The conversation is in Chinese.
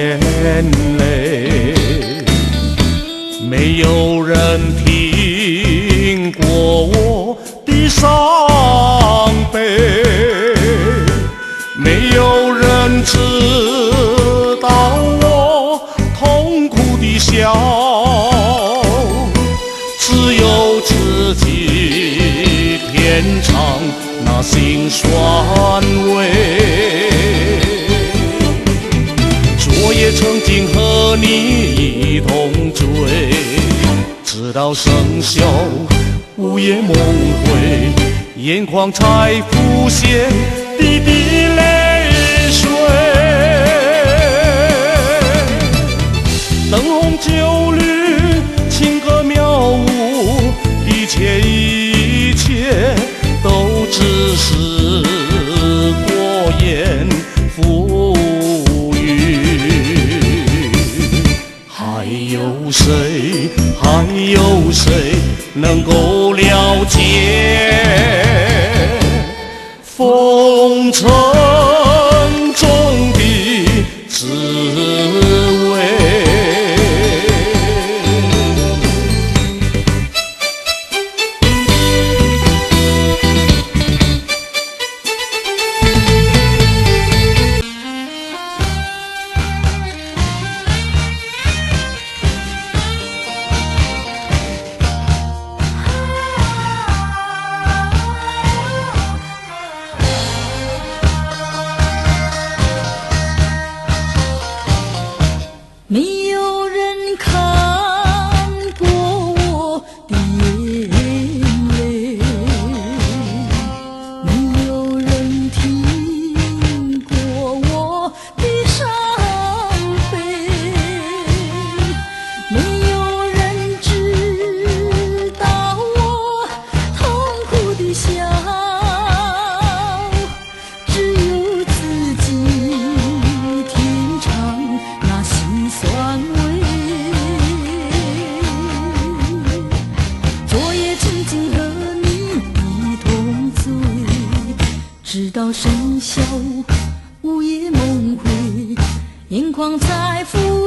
眼泪。没有人听过我的伤悲，没有人知道我痛苦的笑，只有自己品尝那辛酸味。昨夜曾经和你一同醉，直到笙箫午夜梦回，眼眶才浮现滴滴泪水。灯红酒绿，情歌妙舞，一切都只是过眼浮云。还有谁能够了解风尘中的滋味？没有人看过我的眼泪，没有人听过我的伤悲，没有人知道我痛苦的笑，只有自己品尝那辛酸味。昨夜曾经和你一同醉，直到笙箫午夜梦回，眼眶才浮